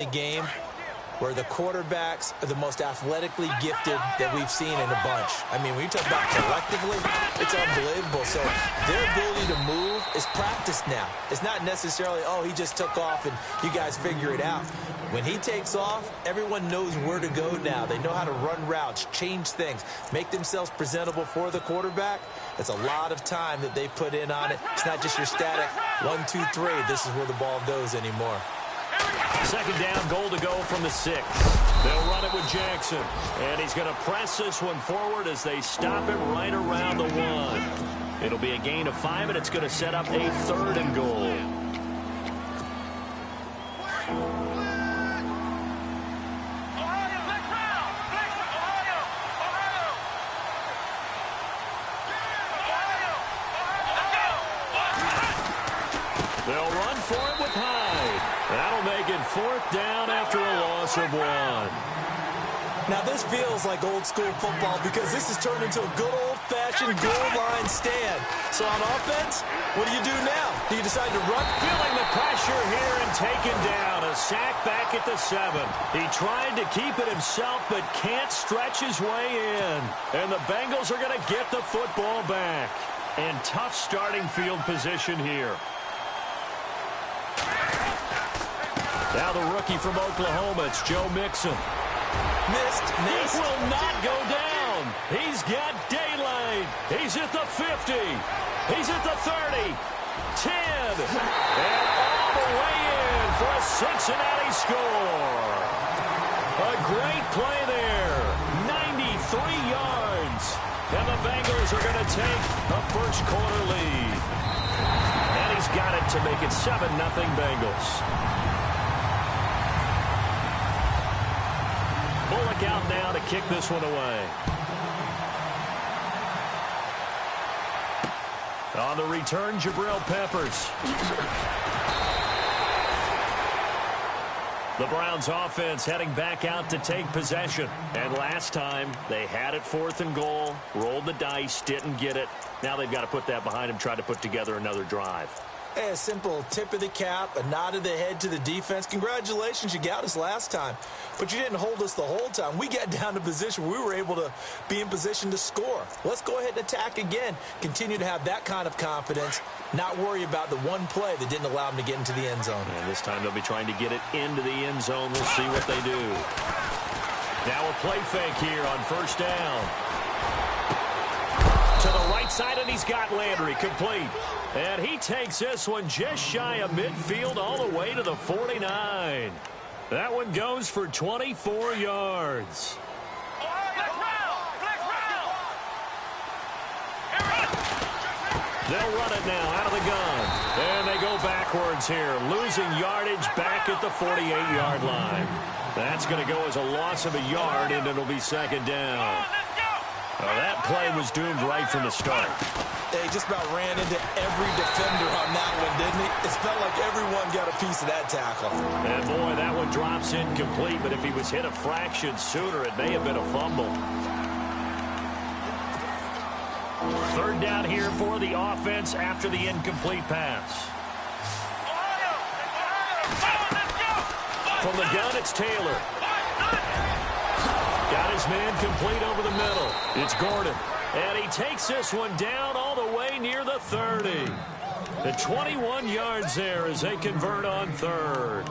game where the quarterbacks are the most athletically gifted that we've seen in a bunch. I mean, when you talk about collectively, it's unbelievable. So their ability to move is practiced now. It's not necessarily, oh, he just took off and you guys figure it out. When he takes off, everyone knows where to go now. They know how to run routes, change things, make themselves presentable for the quarterback. It's a lot of time that they put in on it. It's not just your static 1, 2, 3. This is where the ball goes anymore. Second down, goal to go from the 6. They'll run it with Jackson. And he's going to press this one forward as they stop him right around the 1. It'll be a gain of 5, and it's going to set up a 3rd and goal. They'll run for it with Hyde. That'll make it 4th down after a loss of 1. Now, this feels like old-school football because this has turned into a good old-fashioned goal line stand. So on offense, what do you do now? Do you decide to run? Feeling the pressure here and taken down. A sack back at the 7. He tried to keep it himself but can't stretch his way in. And the Bengals are going to get the football back. And tough starting field position here. Now the rookie from Oklahoma, it's Joe Mixon. Missed. He will not go down. He's got daylight. He's at the 50. He's at the 30. 10. And all the way in for a Cincinnati score. A great play there. 93 yards. And the Bengals are going to take a first quarter lead. And he's got it to make it 7-0 Bengals. Bullock out now to kick this one away. On the return, Jabril Peppers. The Browns offense heading back out to take possession. And last time, they had it 4th and goal, rolled the dice, didn't get it. Now they've got to put that behind them, try to put together another drive. Hey, a simple tip of the cap, a nod of the head to the defense. Congratulations, you got us last time. But you didn't hold us the whole time. We got down to position where we were able to be in position to score. Let's go ahead and attack again. Continue to have that kind of confidence. Not worry about the one play that didn't allow them to get into the end zone. And this time they'll be trying to get it into the end zone. We'll see what they do. Now a play fake here on 1st down. To the right side, and he's got Landry complete. And he takes this one just shy of midfield all the way to the 49. That one goes for 24 yards. They'll run it now out of the gun. And they go backwards here, losing yardage back at the 48-yard line. That's going to go as a loss of a yard, and it'll be 2nd down. Well, that play was doomed right from the start. They just about ran into every defender on that one, didn't he? It felt like everyone got a piece of that tackle. And, boy, that one drops incomplete, but if he was hit a fraction sooner, it may have been a fumble. 3rd down here for the offense after the incomplete pass. From the gun, it's Taylor. Got his man complete over the middle. It's Gordon. And he takes this one down all the way near the 30. The 21 yards there as they convert on 3rd.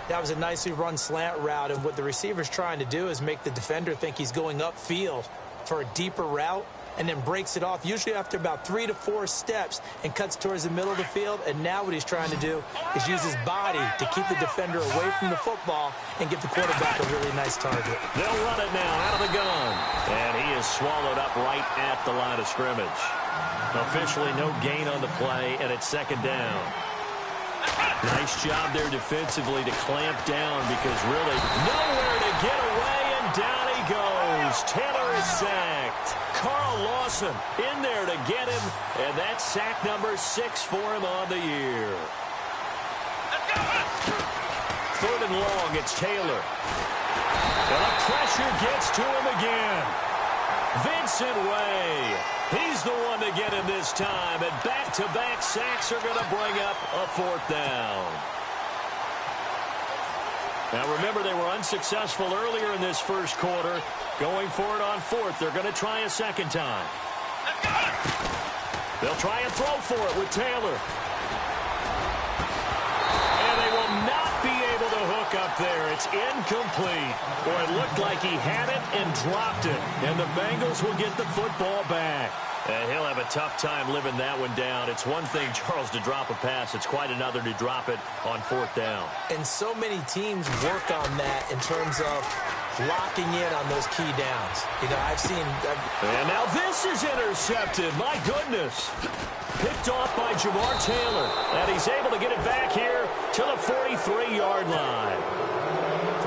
That was a nicely run slant route, and what the receiver's trying to do is make the defender think he's going upfield for a deeper route, and then breaks it off, usually after about 3 to 4 steps, and cuts towards the middle of the field. And now what he's trying to do is use his body to keep the defender away from the football and give the quarterback a really nice target. They'll run it now out of the gun. And he is swallowed up right at the line of scrimmage. Officially no gain on the play, and it's 2nd down. Nice job there defensively to clamp down because really nowhere to get away, and down he goes. Taylor is sacked. Carl Lawson in there to get him, and that's sack number 6 for him on the year. 3rd and long, it's Taylor. And the pressure gets to him again. Vincent Way. He's the one to get him this time, and back-to-back sacks are going to bring up a 4th down. Now, remember, they were unsuccessful earlier in this first quarter. Going for it on fourth. They're going to try a second time. They'll try and throw for it with Taylor. And they will not be able to hook up there. It's incomplete. Boy, it looked like he had it and dropped it. And the Bengals will get the football back. And he'll have a tough time living that one down. It's one thing, Charles, to drop a pass. It's quite another to drop it on fourth down. And so many teams work on that in terms of locking in on those key downs. You know, I've seen... And now this is intercepted. My goodness. Picked off by Jamar Taylor. And he's able to get it back here to the 43-yard line.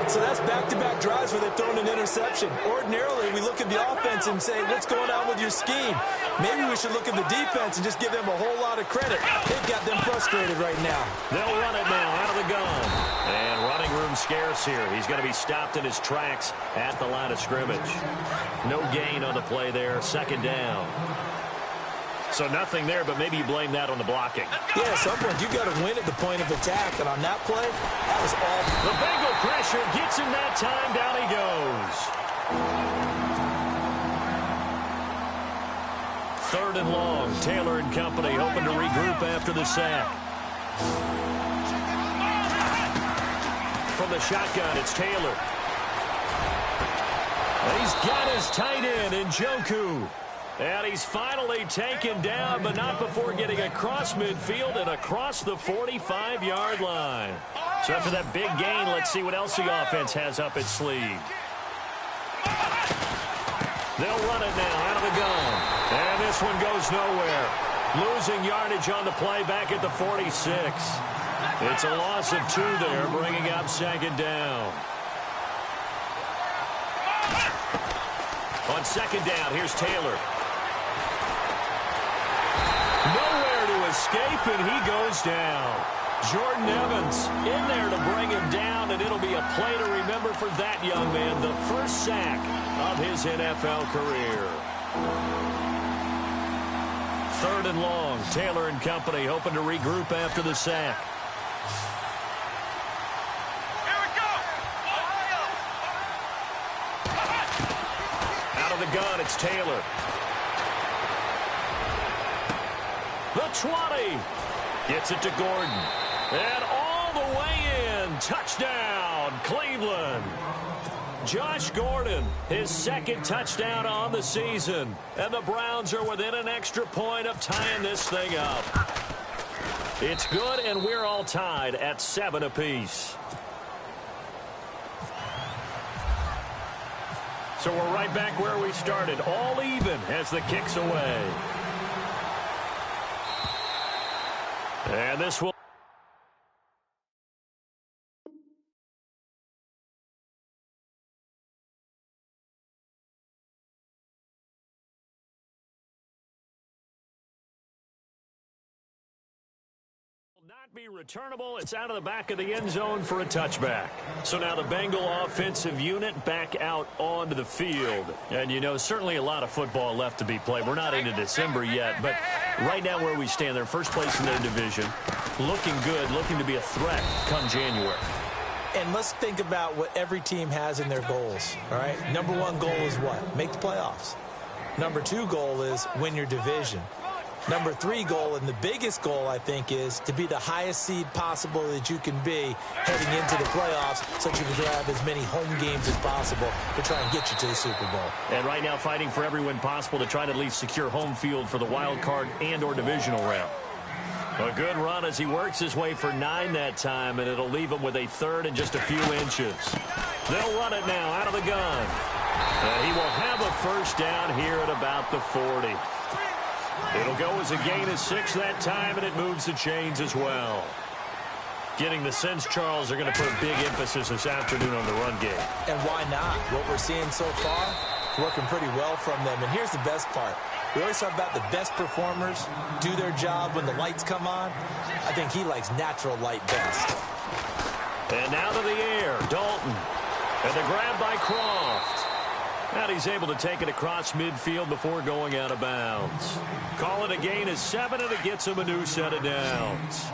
So that's back-to-back drives where they've thrown an interception. Ordinarily, we look at the offense and say, what's going on with your scheme? Maybe we should look at the defense and just give them a whole lot of credit. They've got them frustrated right now. They'll run it now out of the gun. And running room scarce here. He's going to be stopped in his tracks at the line of scrimmage. No gain on the play there. Second down. So nothing there, but maybe you blame that on the blocking. Yeah, at some point, you've got to win at the point of attack. And on that play, that was all. The Bengal pressure gets him that time. Down he goes. Third and long. Taylor and company hoping to regroup after the sack. From the shotgun, it's Taylor. He's got his tight end in Njoku. And he's finally taken down, but not before getting across midfield and across the 45-yard line. So after that big gain, let's see what else the offense has up its sleeve. They'll run it now out of the gun. And this one goes nowhere. Losing yardage on the play back at the 46. It's a loss of 2 there, bringing up second down. On second down, here's Taylor. Nowhere to escape, and he goes down. Jordan Evans in there to bring him down, and it'll be a play to remember for that young man. The first sack of his NFL career. Third and long. Taylor and company hoping to regroup after the sack. Here we go. Out of the gun, it's Taylor. The 20. Gets it to Gordon. And all the way in. Touchdown, Cleveland. Josh Gordon, his second touchdown on the season. And the Browns are within an extra point of tying this thing up. It's good, and we're all tied at 7 apiece. So we're right back where we started, all even as the kick's away. And this will... not be returnable. It's out of the back of the end zone for a touchback. So now the Bengal offensive unit back out onto the field. And, you know, certainly a lot of football left to be played. We're not into December yet, but right now where we stand, they're first place in their division. Looking good, looking to be a threat come January. And let's think about what every team has in their goals, all right? Number 1 goal is what? Make the playoffs. Number 2 goal is win your division. Number 3 goal, and the biggest goal, I think, is to be the highest seed possible that you can be heading into the playoffs so that you can have as many home games as possible to try and get you to the Super Bowl. And right now fighting for every win possible to try to at least secure home field for the wild card and or divisional round. A good run as he works his way for 9 that time, and it'll leave him with a third and just a few inches. They'll run it now out of the gun. And he will have a first down here at about the 40. It'll go as a gain of 6 that time, and it moves the chains as well. Getting the sense, Charles, are going to put a big emphasis this afternoon on the run game. And why not? What we're seeing so far, working pretty well from them. And here's the best part. We always talk about the best performers do their job when the lights come on. I think he likes natural light best. And now to the air, Dalton. And the grab by Croft. And he's able to take it across midfield before going out of bounds. Call it a gain of 7, and it gets him a new set of downs.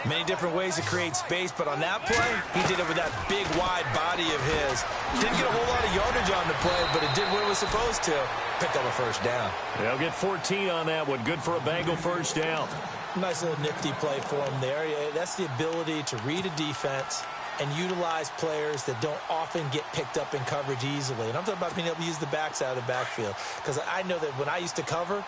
Many different ways to create space, but on that play, he did it with that big, wide body of his. Didn't get a whole lot of yardage on the play, but it did what it was supposed to. Picked up a first down. They'll get 14 on that one. Good for a Bengal first down. Nice little nifty play for him there. That's the ability to read a defense and utilize players that don't often get picked up in coverage easily. And I'm talking about being able to use the backs out of the backfield. Because I know that when I used to cover,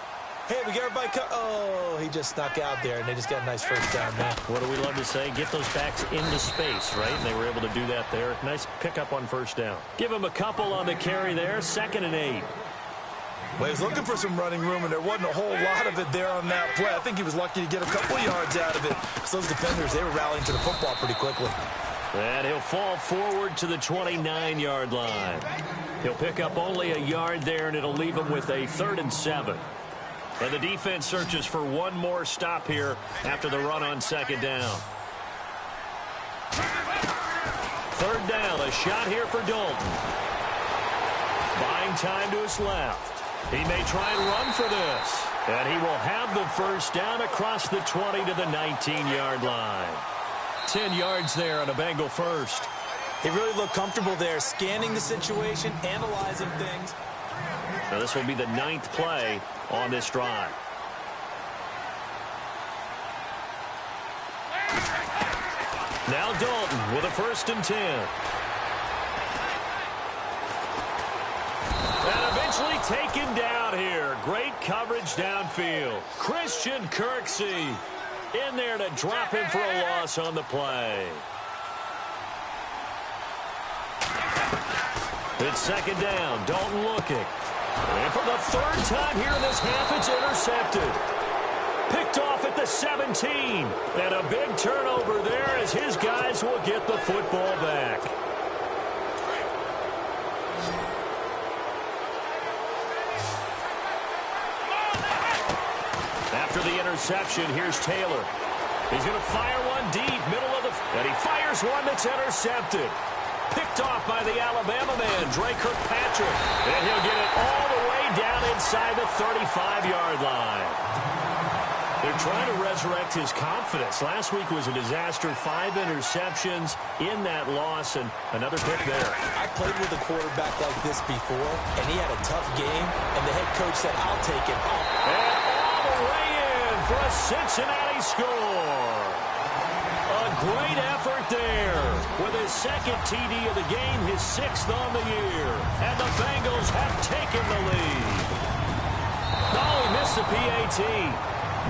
hey, we got everybody oh, he just snuck out there, and they just got a nice first down there. What do we love to say? Get those backs into space, right? And they were able to do that there. Nice pickup on first down. Give him a couple on the carry there. 2nd and 8. Well, he was looking for some running room, and there wasn't a whole lot of it there on that play. I think he was lucky to get a couple of yards out of it. Because those defenders, they were rallying to the football pretty quickly. And he'll fall forward to the 29-yard line. He'll pick up only a yard there, and it'll leave him with a 3rd and 7. And the defense searches for one more stop here after the run on 2nd down. 3rd down, a shot here for Dalton. Buying time to his left. He may try and run for this. And he will have the first down across the 20 to the 19-yard line. 10 yards there on a Bengal first. He really looked comfortable there, scanning the situation, analyzing things. Now this will be the 9th play on this drive. Now Dalton with a 1st and 10. And eventually taken down here. Great coverage downfield. Christian Kirksey in there to drop him for a loss on the play. It's 2nd down. Dalton looking. And for the 3rd time here in this half, it's intercepted. Picked off at the 17. And a big turnover there as his guys will get the football back. After the interception, here's Taylor. He's going to fire one deep, middle of the... And he fires one that's intercepted. Picked off by the Alabama man, Dre Kirkpatrick. And he'll get it all the way down inside the 35-yard line. They're trying to resurrect his confidence. Last week was a disaster. 5 interceptions in that loss, and another pick there. I played with a quarterback like this before, and he had a tough game, and the head coach said, I'll take it. And all the way in for a Cincinnati score. A great effort there with his 2nd TD of the game, his 6th on the year. And the Bengals have taken the lead. Oh, he missed the PAT.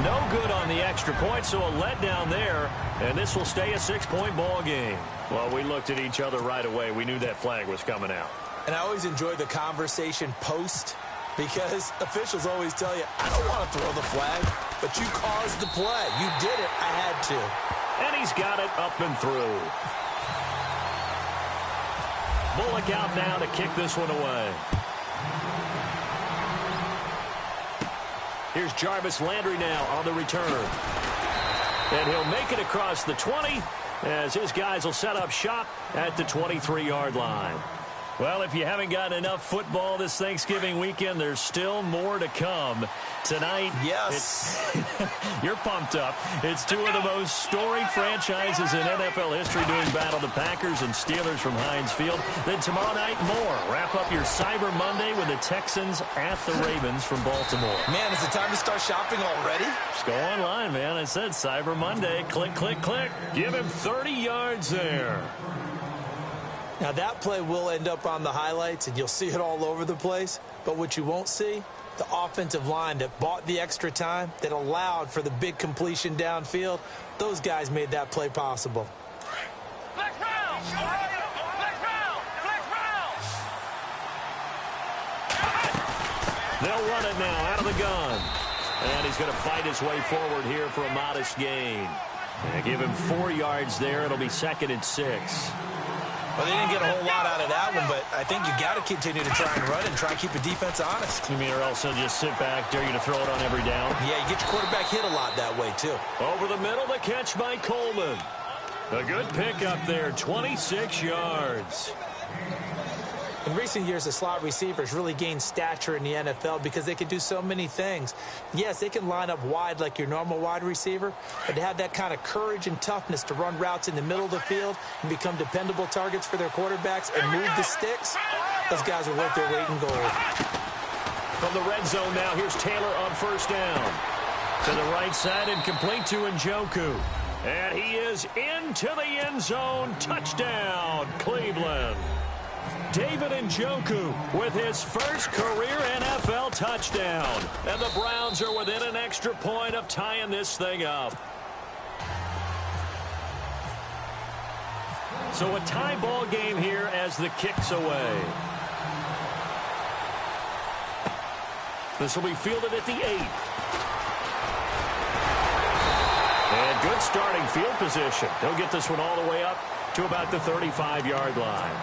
No good on the extra point, so a letdown there. And this will stay a 6-point ball game. Well, we looked at each other right away. We knew that flag was coming out. And I always enjoy the conversation post, because officials always tell you, I don't want to throw the flag, but you caused the play. You did it. I had to. And he's got it up and through. Bullock out now to kick this one away. Here's Jarvis Landry now on the return. And he'll make it across the 20 as his guys will set up shop at the 23-yard line. Well, if you haven't gotten enough football this Thanksgiving weekend, there's still more to come. Tonight, yes, you're pumped up. It's 2 of the most storied franchises in NFL history doing battle, the Packers and Steelers from Heinz Field. Then tomorrow night, more. Wrap up your Cyber Monday with the Texans at the Ravens from Baltimore. Man, is it time to start shopping already? Just go online, man. I said Cyber Monday. Click, click, click. Give him 30 yards there. Now, that play will end up on the highlights, and you'll see it all over the place. But what you won't see, the offensive line that bought the extra time, that allowed for the big completion downfield, those guys made that play possible. Flex round! Flex round! Flex round! They'll run it now out of the gun. And he's going to fight his way forward here for a modest gain. And give him 4 yards there. It'll be 2nd and 6. Well, they didn't get a whole lot out of that one, but I think you got to continue to try and run and try and keep the defense honest. You mean, or else they'll just sit back, dare you to throw it on every down? Yeah, you get your quarterback hit a lot that way, too. Over the middle, the catch by Coleman. A good pickup there, 26 yards. In recent years, the slot receivers really gained stature in the NFL because they can do so many things. Yes, they can line up wide like your normal wide receiver, but to have that kind of courage and toughness to run routes in the middle of the field and become dependable targets for their quarterbacks and move the sticks, those guys are worth their weight in gold. From the red zone now, here's Taylor on first down. To the right side and complete to Njoku. And he is into the end zone. Touchdown, Cleveland. David Njoku with his first career NFL touchdown. And the Browns are within an extra point of tying this thing up. So a tie ball game here as the kick's away. This will be fielded at the 8. And good starting field position. He'll get this one all the way up to about the 35-yard line.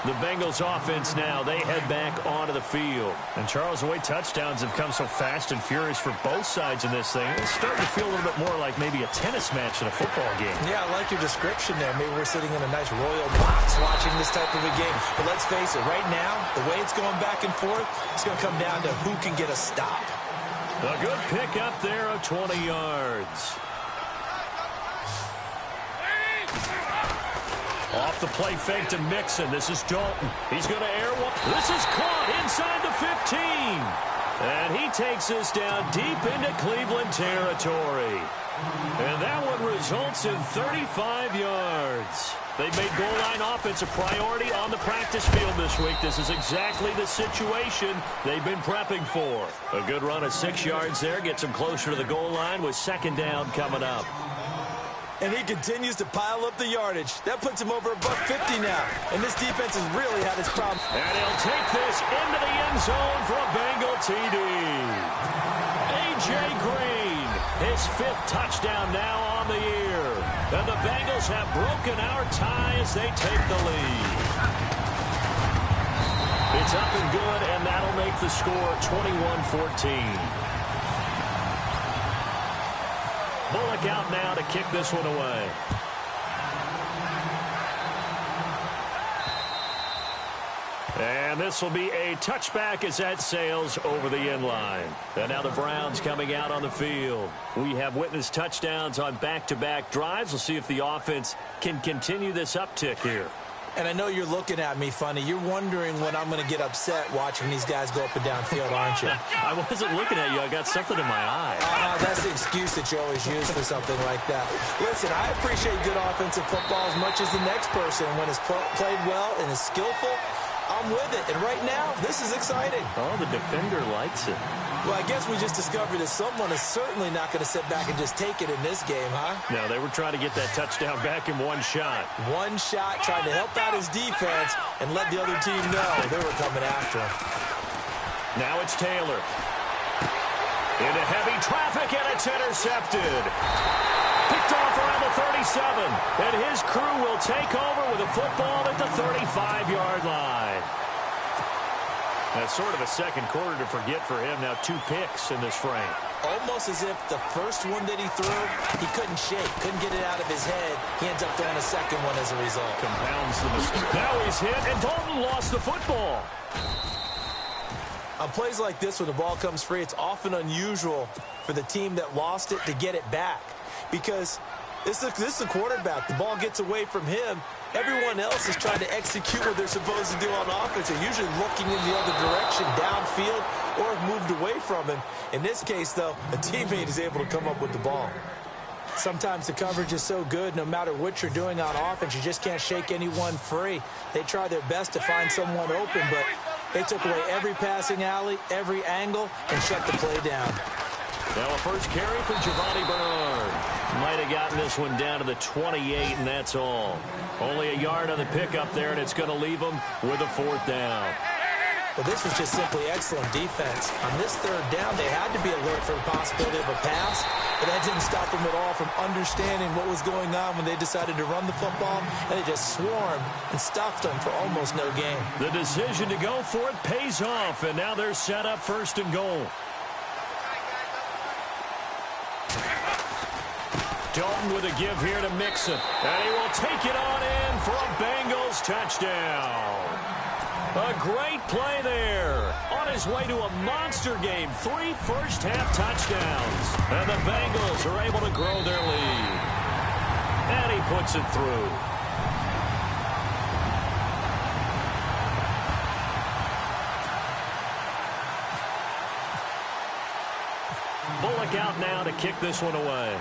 The Bengals offense now, they head back onto the field. And Charles, the way touchdowns have come so fast and furious for both sides in this thing, it's starting to feel a little bit more like maybe a tennis match than a football game. Yeah, I like your description there. Maybe we're sitting in a nice royal box watching this type of a game. But let's face it, right now, the way it's going back and forth, it's going to come down to who can get a stop. A good pick up there of 20 yards. Off the play fake to Mixon. This is Dalton. He's going to air one. This is caught inside the 15. And he takes this down deep into Cleveland territory. And that one results in 35 yards. They've made goal line offense a priority on the practice field this week. This is exactly the situation they've been prepping for. A good run of 6 yards there. Gets them closer to the goal line with second down coming up. And he continues to pile up the yardage. That puts him over $150 now. And this defense has really had its problems. And he'll take this into the end zone for a Bengal TD. A.J. Green, his 5th touchdown now on the year. And the Bengals have broken our tie as they take the lead. It's up and good, and that'll make the score 21-14. Bullock out now to kick this one away. And this will be a touchback as that sails over the end line. And now the Browns coming out on the field. We have witnessed touchdowns on back-to-back drives. We'll see if the offense can continue this uptick here. And I know you're looking at me funny. You're wondering when I'm going to get upset watching these guys go up and down field, aren't you? I wasn't looking at you. I got something in my eye. That's the excuse that you always use for something like that. Listen, I appreciate good offensive football as much as the next person. When it's played well and is skillful, I'm with it. And right now, this is exciting. Oh, the defender likes it. Well, I guess we just discovered that someone is certainly not going to sit back and just take it in this game, huh? No, they were trying to get that touchdown back in one shot. One shot, trying to help out his defense and let the other team know they were coming after him. Now it's Taylor. Into heavy traffic, and it's intercepted. Picked off around the 37, and his crew will take over with a football at the 35-yard line. That's sort of a second quarter to forget for him. Now 2 picks in this frame. Almost as if the first one that he threw, he couldn't shake, couldn't get it out of his head. He ends up throwing a second one as a result. Compounds the mistake. Now he's hit, and Dalton lost the football. On plays like this, when the ball comes free, it's often unusual for the team that lost it to get it back. Because this is the quarterback. The ball gets away from him. Everyone else is trying to execute what they're supposed to do on offense. They're usually looking in the other direction, downfield, or have moved away from him. In this case, though, a teammate is able to come up with the ball. Sometimes the coverage is so good, no matter what you're doing on offense, you just can't shake anyone free. They try their best to find someone open, but they took away every passing alley, every angle, and shut the play down. Now a first carry for Giovanni Bernard. Might have gotten this one down to the 28, and that's all. Only a yard on the pickup there, and it's going to leave them with a 4th down. Well, this was just simply excellent defense. On this 3rd down, they had to be alert for the possibility of a pass, but that didn't stop them at all from understanding what was going on when they decided to run the football, and they just swarmed and stuffed them for almost no gain. The decision to go for it pays off, and now they're set up 1st and goal. Dalton with a give here to Mixon, and he will take it on in for a Bengals touchdown. A great play there. On his way to a monster game. 3 first-half touchdowns. And the Bengals are able to grow their lead. And he puts it through. Bullock out now to kick this one away.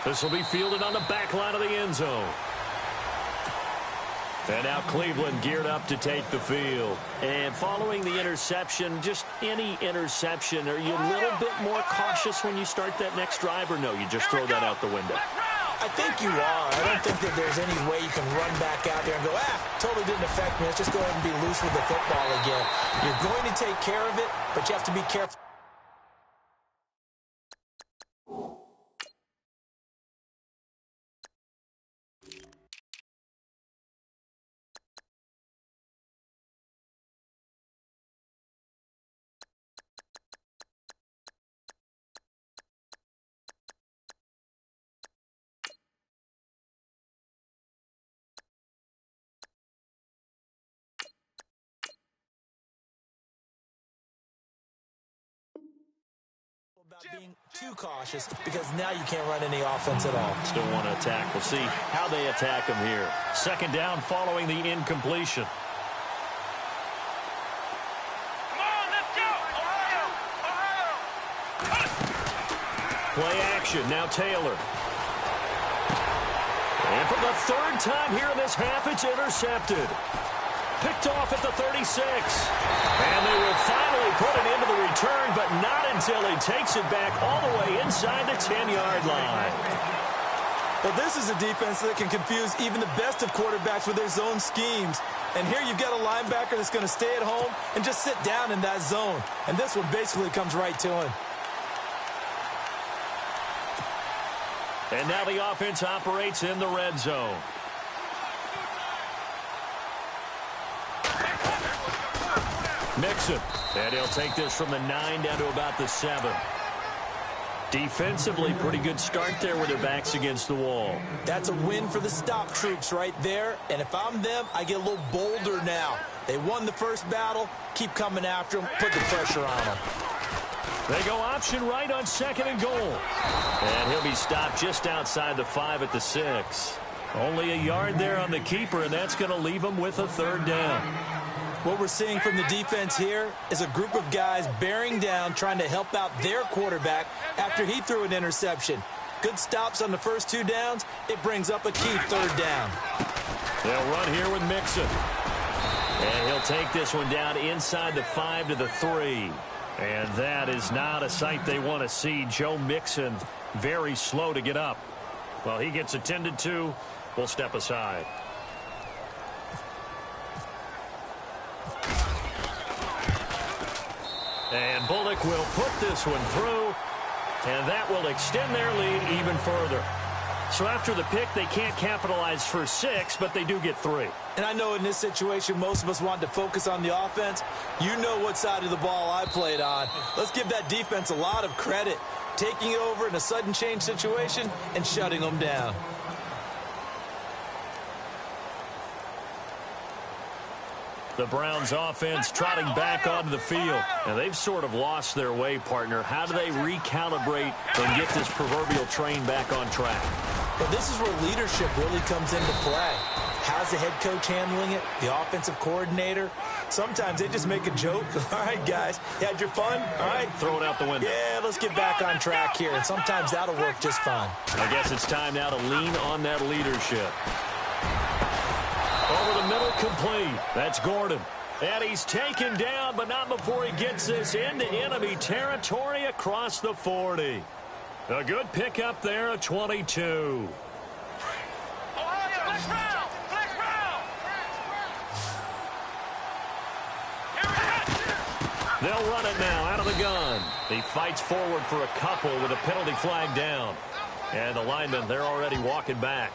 This will be fielded on the back line of the end zone. And now Cleveland geared up to take the field. And following the interception, just any interception, are you a little bit more cautious when you start that next drive, or no, you just throw that out the window? I think you are. I don't think that there's any way you can run back out there and go, totally didn't affect me. Let's just go ahead and be loose with the football again. You're going to take care of it, but you have to be careful. About being too cautious, because now you can't run any offense at all. Still want to attack. We'll see how they attack him here. Second down following the incompletion. Come on, let's go! Ohio! Ohio! Play action. Now Taylor. And for the third time here in this half, it's intercepted. Picked off at the 36. And they will finally put it into the return, but not until he takes it back all the way inside the 10-yard line. Well, this is a defense that can confuse even the best of quarterbacks with their zone schemes. And here you've got a linebacker that's going to stay at home and just sit down in that zone. And this one basically comes right to him. And now the offense operates in the red zone. Mixon, and he'll take this from the 9 down to about the 7. Defensively, pretty good start there with their backs against the wall. That's a win for the stop troops right there. And if I'm them, I get a little bolder now. They won the first battle. Keep coming after them. Put the pressure on them. They go option right on 2nd and goal. And he'll be stopped just outside the 5 at the 6. Only a yard there on the keeper, and that's going to leave him with a 3rd down. What we're seeing from the defense here is a group of guys bearing down, trying to help out their quarterback after he threw an interception. Good stops on the first 2 downs. It brings up a key 3rd down. They'll run here with Mixon. And he'll take this one down inside the 5 to the 3. And that is not a sight they want to see. Joe Mixon very slow to get up. Well, he gets attended to. We'll step aside. And Bullock will put this one through, and that will extend their lead even further. So after the pick, they can't capitalize for 6, but they do get 3. And I know in this situation, most of us want to focus on the offense. You know what side of the ball I played on. Let's give that defense a lot of credit, taking over in a sudden change situation and shutting them down. The Browns offense trotting back onto the field. And they've sort of lost their way, partner. How do they recalibrate and get this proverbial train back on track? Well, this is where leadership really comes into play. How's the head coach handling it? The offensive coordinator? Sometimes they just make a joke. All right, guys, you had your fun? All right. Throw it out the window. Yeah, let's get back on track here. And sometimes that'll work just fine. I guess it's time now to lean on that leadership. Over the middle, complete. That's Gordon. And he's taken down, but not before he gets this into enemy territory across the 40. A good pickup there, a 22. Ohio, flex round! Flex round! Here we go! They'll run it now out of the gun. He fights forward for a couple with a penalty flag down. And the linemen, they're already walking back.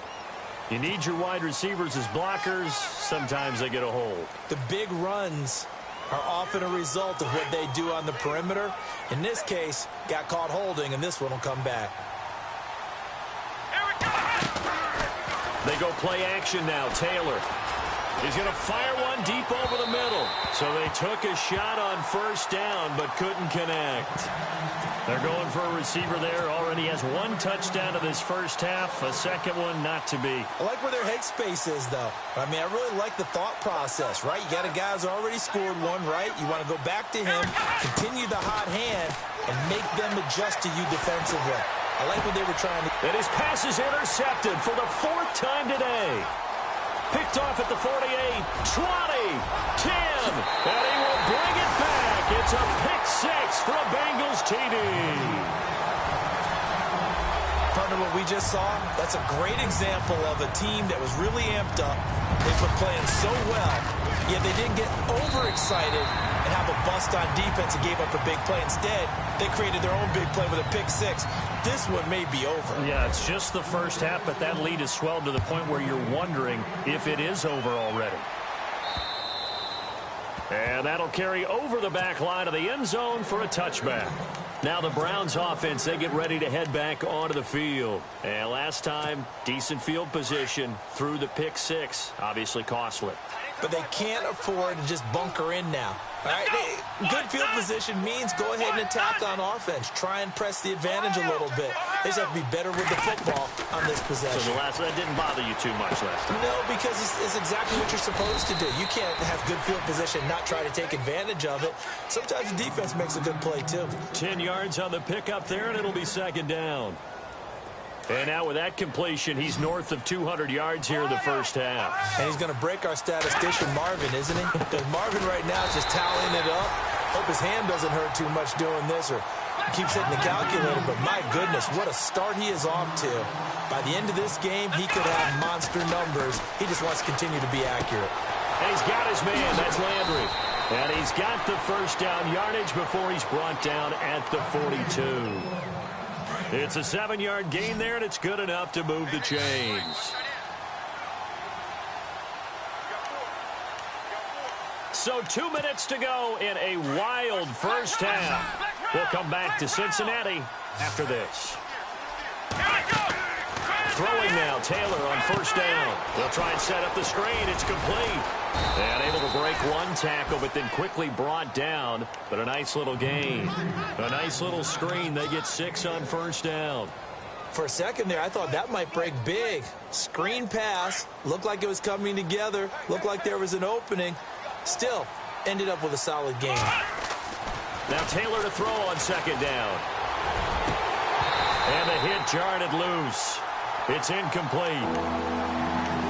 You need your wide receivers as blockers. Sometimes they get a hold. The big runs are often a result of what they do on the perimeter. In this case, got caught holding, and this one will come back. Here we go! They go play action now. Taylor. He's going to fire one deep over the middle. So they took a shot on first down, but couldn't connect. They're going for a receiver there. Already has one touchdown in this first half. A second one not to be. I like where their headspace is, though. I mean, I really like the thought process, right? You got a guy who's already scored one, right? You want to go back to him, continue the hot hand, and make them adjust to you defensively. I like what they were trying to do. And his pass is intercepted for the fourth time today. Picked off at the 48, 20, 10, and he will bring it back. It's a pick six for a Bengals TD. Partner, what we just saw, that's a great example of a team that was really amped up. They've been playing so well, yet they didn't get overexcited and have a bust on defense and gave up a big play. Instead, they created their own big play with a pick six. This one may be over. Yeah, it's just the first half, but that lead has swelled to the point where you're wondering if it is over already. And that'll carry over the back line of the end zone for a touchback. Now the Browns offense, they get ready to head back onto the field. And last time, decent field position through the pick six. Obviously costly. But they can't afford to just bunker in now. All right? Good field position means go ahead and attack on offense. Try and press the advantage a little bit. They just have to be better with the football on this possession. So that didn't bother you too much last time? No, because it's exactly what you're supposed to do. You can't have good field position and not try to take advantage of it. Sometimes the defense makes a good play, too. 10 yards on the pickup there, and it'll be second down. And now with that completion, he's north of 200 yards here in the first half. And he's going to break our statistician, Marvin, isn't he? Because Marvin right now is just tallying it up. Hope his hand doesn't hurt too much doing this or keeps hitting the calculator. But my goodness, what a start he is off to. By the end of this game, he could have monster numbers. He just wants to continue to be accurate. And he's got his man. That's Landry. And he's got the first down yardage before he's brought down at the 42. It's a 7-yard gain there, and it's good enough to move the chains. So 2 minutes to go in a wild first half. We'll come back to Cincinnati after this. Throwing now, Taylor on first down. They'll try and set up the screen. It's complete. And able to break one tackle, but then quickly brought down. But a nice little gain. A nice little screen. They get 6 on first down. For a second there, I thought that might break big. Screen pass. Looked like it was coming together. Looked like there was an opening. Still, ended up with a solid game. Now Taylor to throw on second down. And the hit jarred it loose. It's incomplete.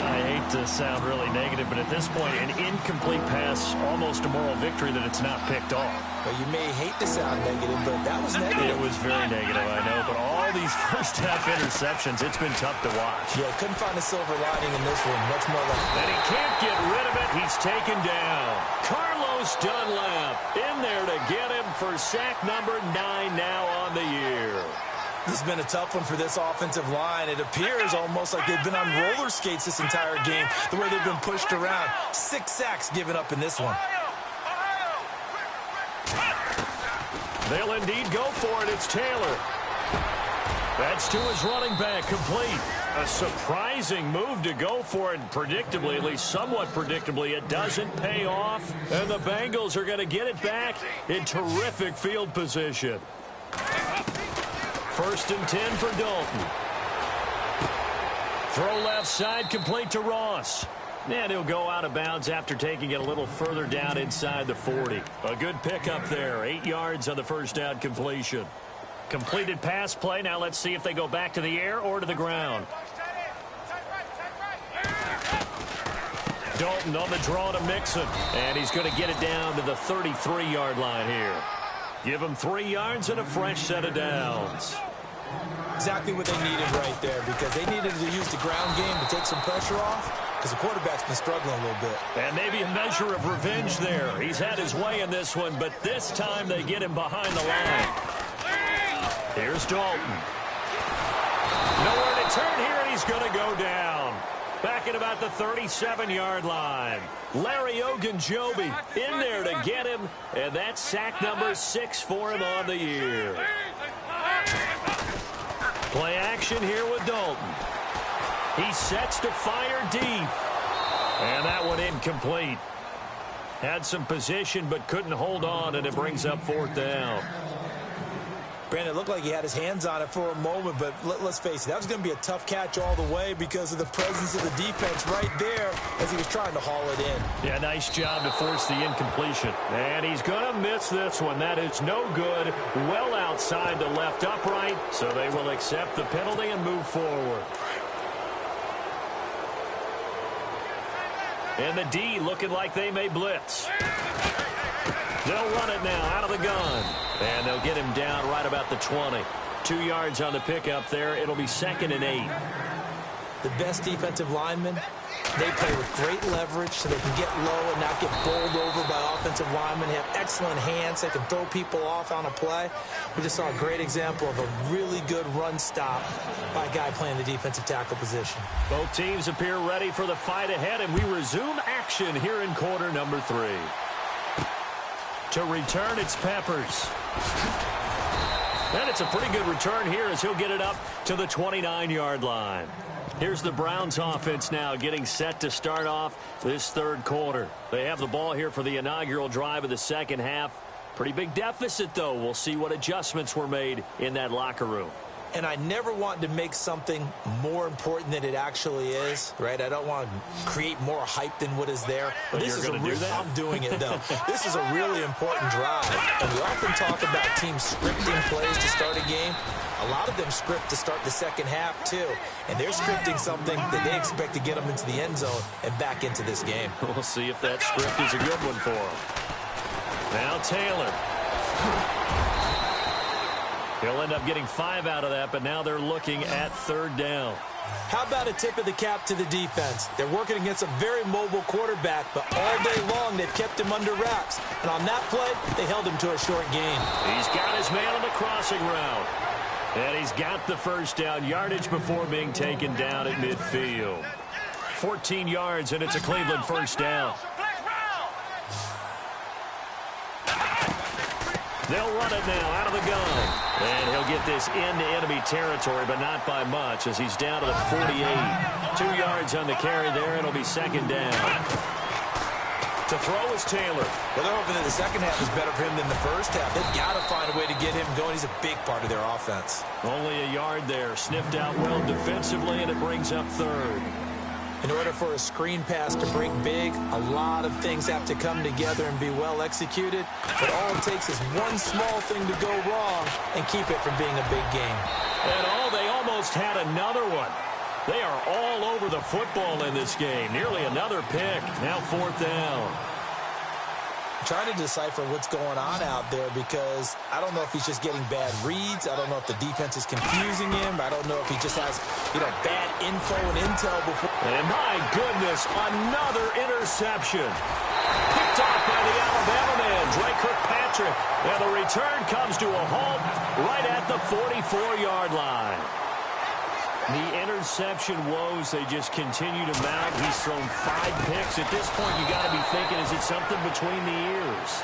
I hate to sound really negative, but at this point, an incomplete pass, almost a moral victory that it's not picked off. Well, you may hate to sound negative, but that was negative. It was very negative, I know, but all these first-half interceptions, it's been tough to watch. Yeah, couldn't find a silver lining in this one. Much more like... And he can't get rid of it. He's taken down. Carlos Dunlap in there to get him for sack number 9 now on the year. This has been a tough one for this offensive line. It appears almost like they've been on roller skates this entire game, the way they've been pushed around. 6 sacks given up in this one. They'll indeed go for it. It's Taylor. That's to his running back, complete. A surprising move to go for it. Predictably, at least somewhat predictably, it doesn't pay off. And the Bengals are going to get it back in terrific field position. First and 10 for Dalton. Throw left side, complete to Ross. And he'll go out of bounds after taking it a little further down inside the 40. A good pickup there. 8 yards on the first down completion. Completed pass play. Now let's see if they go back to the air or to the ground. Dalton on the draw to Mixon. And he's going to get it down to the 33-yard line here. Give him 3 yards and a fresh set of downs. Exactly what they needed right there, because they needed to use the ground game to take some pressure off, because the quarterback's been struggling a little bit. And maybe a measure of revenge there. He's had his way in this one, but this time they get him behind the line. Here's Dalton. Nowhere to turn here, and he's going to go down. Back at about the 37-yard line. Larry Ogunjobi in there to get him, and that's sack number 6 for him on the year. Play action here with Dalton. He sets to fire deep. And that one incomplete. Had some position but couldn't hold on, and it brings up 4th down. Brandon, it looked like he had his hands on it for a moment, but let's face it, that was going to be a tough catch all the way because of the presence of the defense right there as he was trying to haul it in. Yeah, nice job to force the incompletion. And he's going to miss this one. That is no good. Well outside the left upright, so they will accept the penalty and move forward. And the D looking like they may blitz. They'll run it now out of the gun. And they'll get him down right about the 20. 2 yards on the pickup there. It'll be 2nd and 8. The best defensive linemen, they play with great leverage so they can get low and not get bowled over by offensive linemen. They have excellent hands. They can throw people off on a play. We just saw a great example of a really good run stop by a guy playing the defensive tackle position. Both teams appear ready for the fight ahead, and we resume action here in quarter number 3. To return, it's Peppers. And it's a pretty good return here as he'll get it up to the 29-yard line. Here's the Browns offense now getting set to start off this 3rd quarter. They have the ball here for the inaugural drive of the 2nd half. Pretty big deficit, though. We'll see what adjustments were made in that locker room. And I never want to make something more important than it actually is, right? I don't want to create more hype than what is there. But this is going to do that? I'm doing it, though. This is a really important drive. And we often talk about teams scripting plays to start a game. A lot of them script to start the 2nd half, too. And they're scripting something that they expect to get them into the end zone and back into this game. We'll see if that script is a good one for them. Now Taylor. He'll end up getting 5 out of that, but now they're looking at 3rd down. How about a tip of the cap to the defense? They're working against a very mobile quarterback, but all day long they've kept him under wraps. And on that play, they held him to a short gain. He's got his man on the crossing route. And he's got the 1st down yardage before being taken down at midfield. 14 yards, and it's a Cleveland 1st down. They'll run it now out of the gun. And he'll get this into enemy territory, but not by much as he's down to the 48. 2 yards on the carry there. It'll be 2nd down. To throw is Taylor. Well, they're hoping that the 2nd half is better for him than the 1st half. They've got to find a way to get him going. He's a big part of their offense. Only a yard there. Sniffed out well defensively, and it brings up 3rd. In order for a screen pass to break big, a lot of things have to come together and be well executed. But all it takes is one small thing to go wrong and keep it from being a big game. And they almost had another one. They are all over the football in this game. Nearly another pick. Now 4th down. I'm trying to decipher what's going on out there because I don't know if he's just getting bad reads. I don't know if the defense is confusing him. I don't know if he just has, bad info and intel before. And my goodness, another interception. Picked off by the Alabama man, Drake Kirkpatrick. And the return comes to a halt right at the 44-yard line. The interception woes, they just continue to mount. He's thrown 5 picks. At this point, you got to be thinking, is it something between the ears?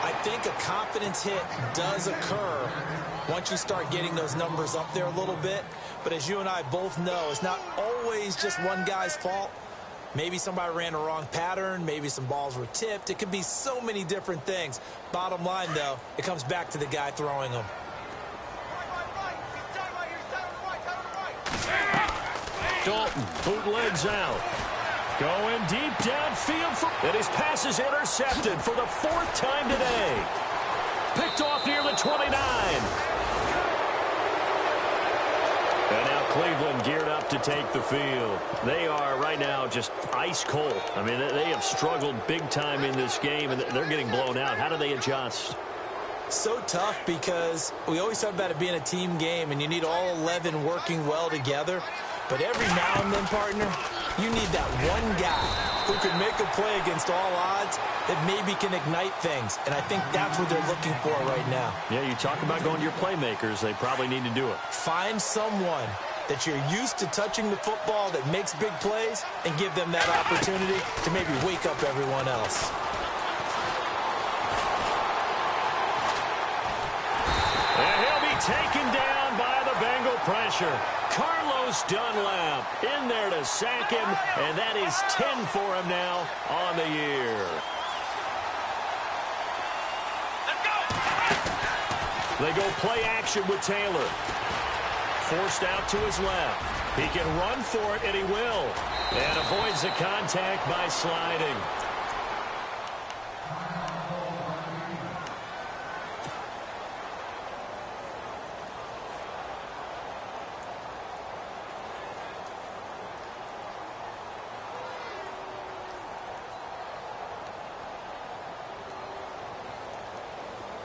I think a confidence hit does occur once you start getting those numbers up there a little bit. But as you and I both know, it's not always just one guy's fault. Maybe somebody ran a wrong pattern. Maybe some balls were tipped. It could be so many different things. Bottom line, though, it comes back to the guy throwing them. Dalton bootlegs out. Going deep downfield. And his pass is intercepted for the 4th time today. Picked off near the 29. And now Cleveland geared up to take the field. They are right now just ice cold. I mean, they have struggled big time in this game, and they're getting blown out. How do they adjust? So tough because we always talk about it being a team game, and you need all 11 working well together. But every now and then, partner, you need that one guy who can make a play against all odds that maybe can ignite things. And I think that's what they're looking for right now. Yeah, you talk about going to your playmakers. They probably need to do it. Find someone that you're used to touching the football that makes big plays and give them that opportunity to maybe wake up everyone else. And he'll be taken down by the Bengal pressure. Carlos Dunlap in there to sack him, and that is 10 for him now on the year. They go play action with Taylor. Forced out to his left. He can run for it, and he will. And avoids the contact by sliding.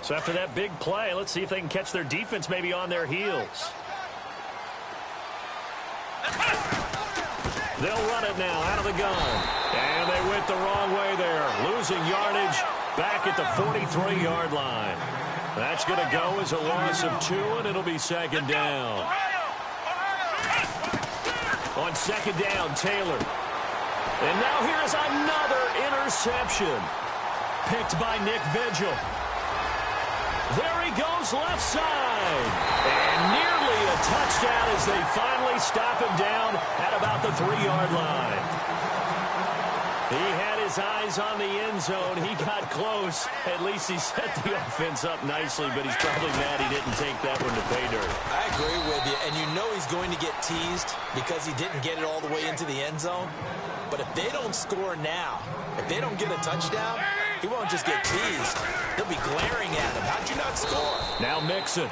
So after that big play, let's see if they can catch their defense maybe on their heels. They'll run it now out of the gun. And they went the wrong way there. Losing yardage back at the 43-yard line. That's going to go as a loss of 2, and it'll be second down. On second down, Taylor. And now here's another interception. Picked by Nick Vigil. There he goes left side. And nearly a touchdown as they finally stop him down at about the 3-yard line. He had his eyes on the end zone. He got close. At least he set the offense up nicely, but he's probably mad he didn't take that one to pay dirt. I agree with you, and you know he's going to get teased because he didn't get it all the way into the end zone. But if they don't score now, if they don't get a touchdown, he won't just get teased. They'll be glaring at him. How'd you not score? Now Mixon.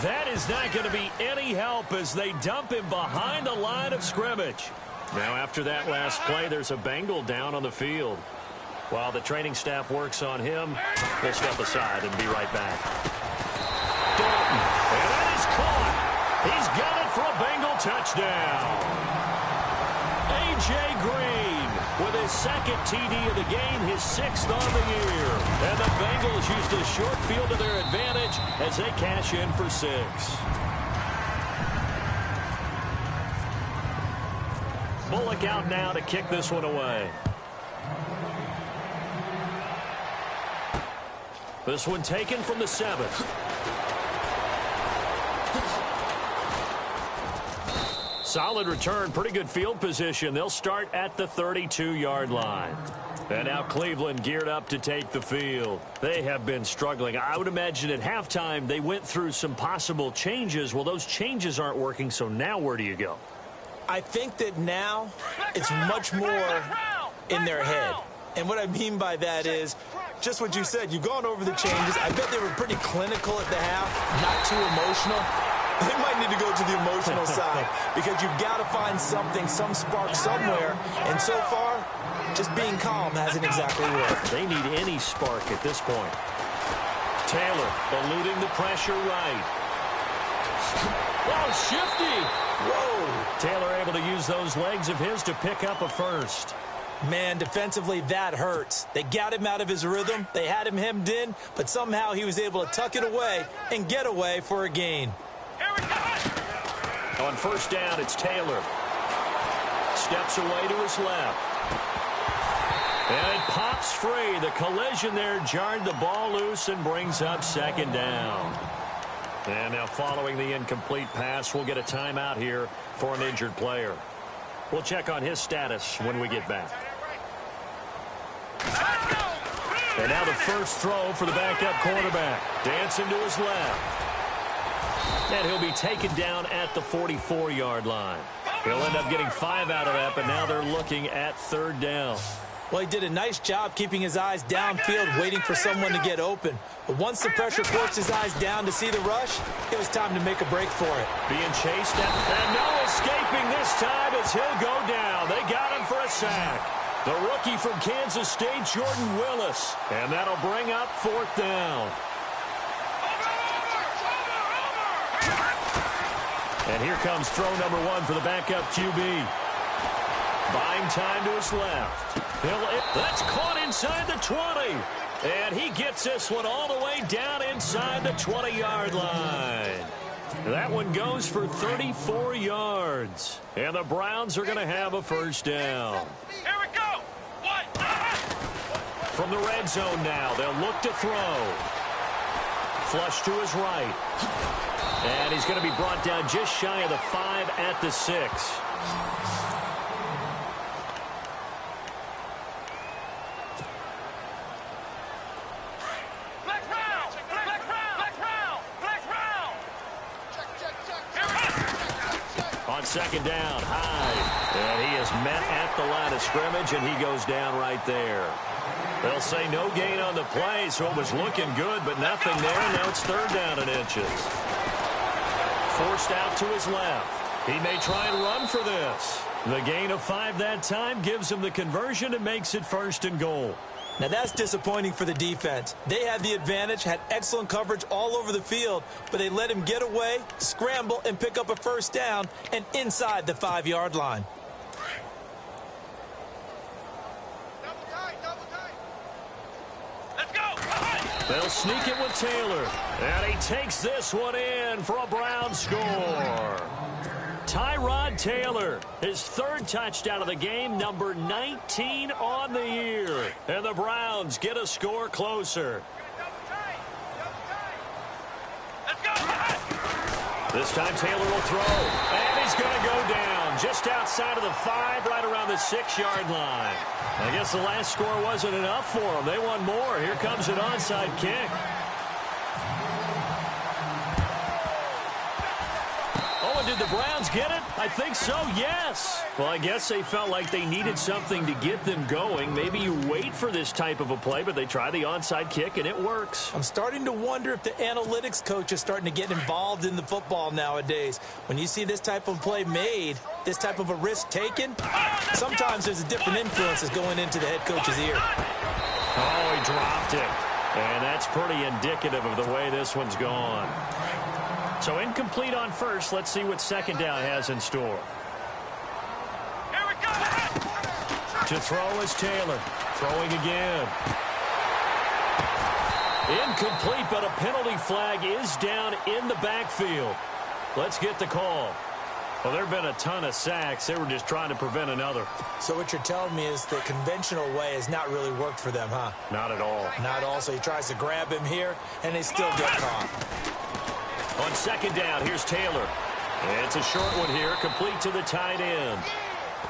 That is not going to be any help as they dump him behind the line of scrimmage. Now after that last play, there's a Bengal down on the field. While the training staff works on him, we'll step aside and be right back. Dalton. And that is caught. He's got it for a Bengal touchdown. A.J. Green with his second TD of the game, his 6th on the year. And the Bengals used a short field to their advantage as they cash in for 6. Bullock out now to kick this one away. This one taken from the 7th. Solid return, pretty good field position. They'll start at the 32-yard line. And now Cleveland geared up to take the field. They have been struggling. I would imagine at halftime they went through some possible changes. Well, those changes aren't working, so now where do you go? I think that now it's much more in their head. And what I mean by that is just what you said. You've gone over the changes. I bet they were pretty clinical at the half, not too emotional. They might need to go to the emotional side because you've got to find something, some spark somewhere. And so far, just being calm hasn't exactly worked. They need any spark at this point. Taylor eluding the pressure right. Oh, shifty. Whoa. Taylor able to use those legs of his to pick up a first. Man, defensively, that hurts. They got him out of his rhythm. They had him hemmed in, but somehow he was able to tuck it away and get away for a gain. On first down, it's Taylor. Steps away to his left. And it pops free. The collision there jarred the ball loose and brings up second down. And now following the incomplete pass, we'll get a timeout here for an injured player. We'll check on his status when we get back. And now the first throw for the backup quarterback. Dancing to his left. And he'll be taken down at the 44-yard line. He'll end up getting 5 out of that, but now they're looking at 3rd down. Well, he did a nice job keeping his eyes downfield, waiting for someone to get open. But once the pressure forced his eyes down to see the rush, it was time to make a break for it. Being chased, and no escaping this time as he'll go down. They got him for a sack. The rookie from Kansas State, Jordan Willis. And that'll bring up 4th down. And here comes throw number 1 for the backup QB. Buying time to his left. That's caught inside the 20. And he gets this one all the way down inside the 20-yard line. That one goes for 34 yards. And the Browns are going to have a first down. Here we go. From the red zone now, they'll look to throw. Flush to his right. And he's going to be brought down just shy of the 5 at the 6. On second down, Hyde. And he is met at the line of scrimmage, and he goes down right there. They'll say no gain on the play, so it was looking good, but nothing there. Now it's third down and inches. Forced out to his left. He may try and run for this. The gain of 5 that time gives him the conversion and makes it first and goal. Now that's disappointing for the defense. They had the advantage, had excellent coverage all over the field, but they let him get away, scramble, and pick up a first down and inside the 5-yard line. Let's go. They'll sneak it with Taylor. And he takes this one in for a Brown score. Tyrod Taylor, his 3rd touchdown of the game, number 19 on the year. And the Browns get a score closer. Let's go. This time Taylor will throw. And he's going to go down just outside of the 5, right around the 6-yard line. I guess the last score wasn't enough for them. They want more. Here comes an onside kick. Did the Browns get it? I think so, yes. Well, I guess they felt like they needed something to get them going. Maybe you wait for this type of a play, but they try the onside kick, and it works. I'm starting to wonder if the analytics coach is starting to get involved in the football nowadays. When you see this type of play made, this type of a risk taken, sometimes there's a different influence that's going into the head coach's ear. Oh, he dropped it. And that's pretty indicative of the way this one's gone. So incomplete on first. Let's see what second down has in store. Here we go. To throw is Taylor. Throwing again. Incomplete, but a penalty flag is down in the backfield. Let's get the call. Well, there have been a ton of sacks. They were just trying to prevent another. So what you're telling me is the conventional way has not really worked for them, huh? Not at all. Not at all. So he tries to grab him here, and they still get caught. On second down, here's Taylor. It's a short one here, complete to the tight end.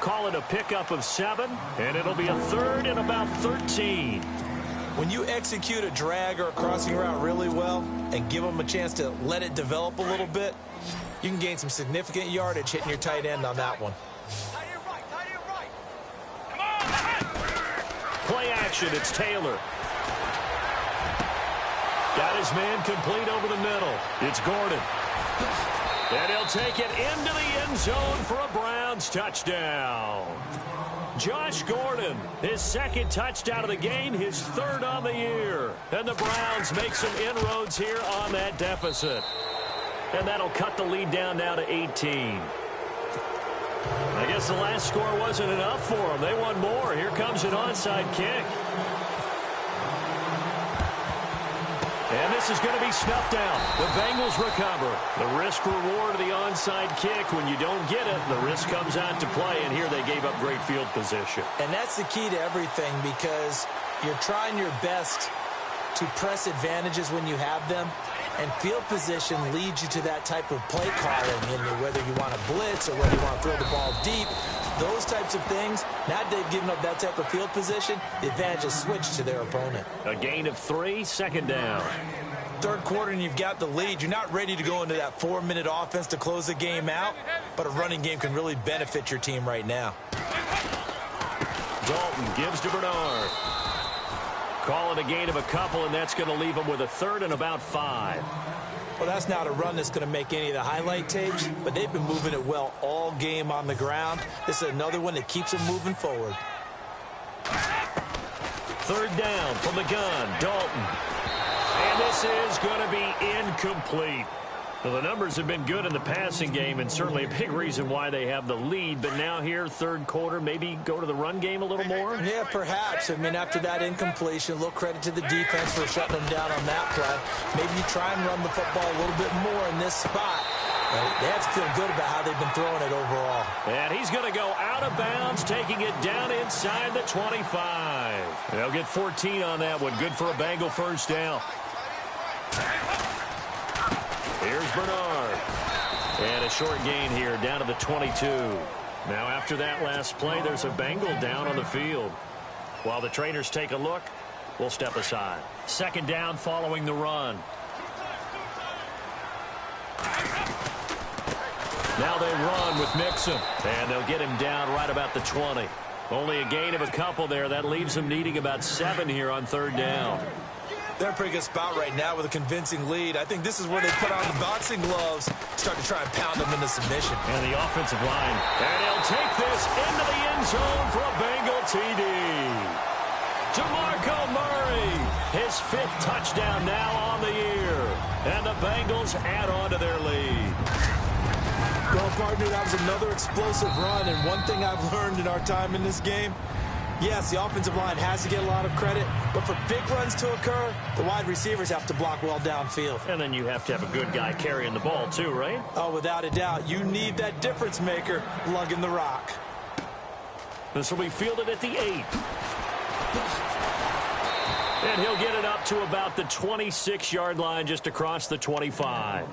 Call it a pickup of 7, and it'll be a 3rd and about 13. When you execute a drag or a crossing route really well and give them a chance to let it develop a little bit, you can gain some significant yardage hitting your tight end on that one. Come on. Play action, it's Taylor. Got his man complete over the middle. It's Gordon. And he'll take it into the end zone for a Browns touchdown. Josh Gordon, his 2nd touchdown of the game, his 3rd on the year. And the Browns make some inroads here on that deficit. And that'll cut the lead down now to 18. I guess the last score wasn't enough for them. They want more. Here comes an onside kick. And this is going to be snuffed out. The Bengals recover. The risk-reward of the onside kick. When you don't get it, the risk comes out to play, and here they gave up great field position. And that's the key to everything, because you're trying your best to press advantages when you have them, and field position leads you to that type of play calling, and whether you want to blitz or whether you want to throw the ball deep. Those types of things, now that they've given up that type of field position, the advantage is switched to their opponent. A gain of 3, second down. 3rd quarter and you've got the lead. You're not ready to go into that 4-minute offense to close the game out, but a running game can really benefit your team right now. Dalton gives to Bernard. Call it a gain of a couple, and that's going to leave them with a 3rd and about 5. Well, that's not a run that's going to make any of the highlight tapes, but they've been moving it well all game on the ground. This is another one that keeps them moving forward. 3rd down from the gun, Dalton. And this is going to be incomplete. Well, the numbers have been good in the passing game, and certainly a big reason why they have the lead. But now here, 3rd quarter, maybe go to the run game a little more? Yeah, perhaps. I mean, after that incompletion, a little credit to the defense for shutting them down on that play. Maybe you try and run the football a little bit more in this spot. They have to feel good about how they've been throwing it overall. And he's going to go out of bounds, taking it down inside the 25. They'll get 14 on that one. Good for a Bengal first down. Here's Bernard. And a short gain here, down to the 22. Now, after that last play, there's a Bengal down on the field. While the trainers take a look, we'll step aside. Second down following the run. Now they run with Mixon, and they'll get him down right about the 20. Only a gain of a couple there. That leaves them needing about 7 here on third down. They're in a pretty good spot right now with a convincing lead. I think this is where they put on the boxing gloves, start to try and pound them into submission. And the offensive line. And he'll take this into the end zone for a Bengal TD. DeMarco Murray, his 5th touchdown now on the year. And the Bengals add on to their lead. Well, partner, that was another explosive run. And one thing I've learned in our time in this game, yes, the offensive line has to get a lot of credit, but for big runs to occur, the wide receivers have to block well downfield. And then you have to have a good guy carrying the ball too, right? Oh, without a doubt. You need that difference maker lugging the rock. This will be fielded at the 8. And he'll get it up to about the 26-yard line, just across the 25.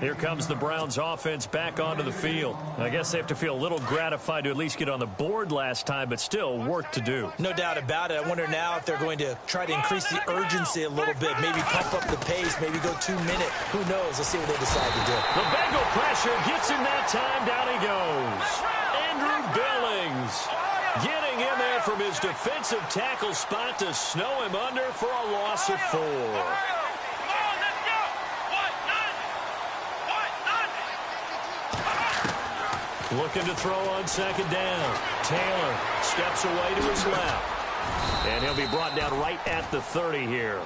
Here comes the Browns offense back onto the field. I guess they have to feel a little gratified to at least get on the board last time, but still work to do. No doubt about it. I wonder now if they're going to try to increase the urgency a little bit, maybe pump up the pace, maybe go 2-minute. Who knows? Let's see what they decide to do. The Bengal pressure gets him that time. Down he goes. Andrew Billings getting in there from his defensive tackle spot to snow him under for a loss of 4. Looking to throw on second down. Taylor steps away to his left. And he'll be brought down right at the 30 here.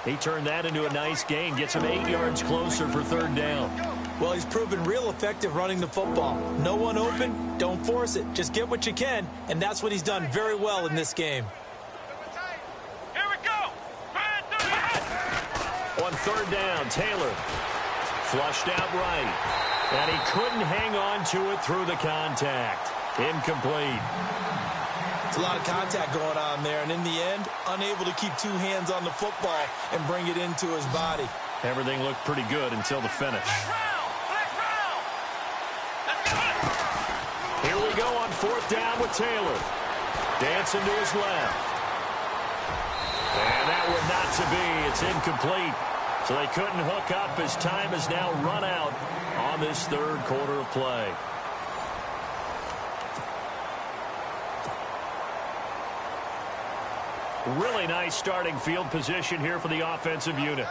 He turned that into a nice gain. Gets him 8 yards closer for third down. Well, he's proven real effective running the football. No one open, don't force it. Just get what you can, and that's what he's done very well in this game. Here we go. On third down, Taylor flushed out right. And he couldn't hang on to it through the contact. Incomplete. It's a lot of contact going on there, and in the end, unable to keep 2 hands on the football and bring it into his body. Everything looked pretty good until the finish. Here we go on fourth down with Taylor. Dancing to his left. And that would not to be. It's incomplete. So they couldn't hook up as time has now run out on this third quarter of play. Really nice starting field position here for the offensive unit.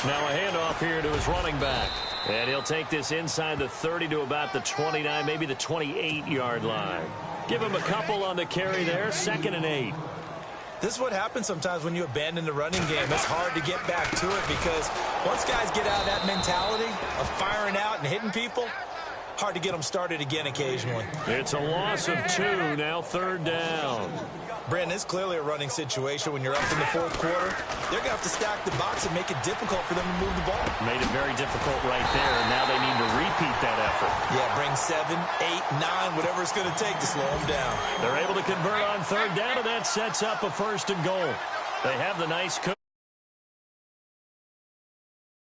Now a handoff here to his running back. And he'll take this inside the 30 to about the 29, maybe the 28-yard line. Give him a couple on the carry there, 2nd and 8. This is what happens sometimes when you abandon the running game. It's hard to get back to it because once guys get out of that mentality of firing out and hitting people, hard to get them started again occasionally. It's a loss of 2, now third down. Brandon, it's clearly a running situation when you're up in the fourth quarter. They're going to have to stack the box and make it difficult for them to move the ball. Made it very difficult right there, and now they need to repeat that effort. Yeah, bring 7, 8, 9, whatever it's going to take to slow them down. They're able to convert on third down, and that sets up a 1st and goal. They have the nice cushion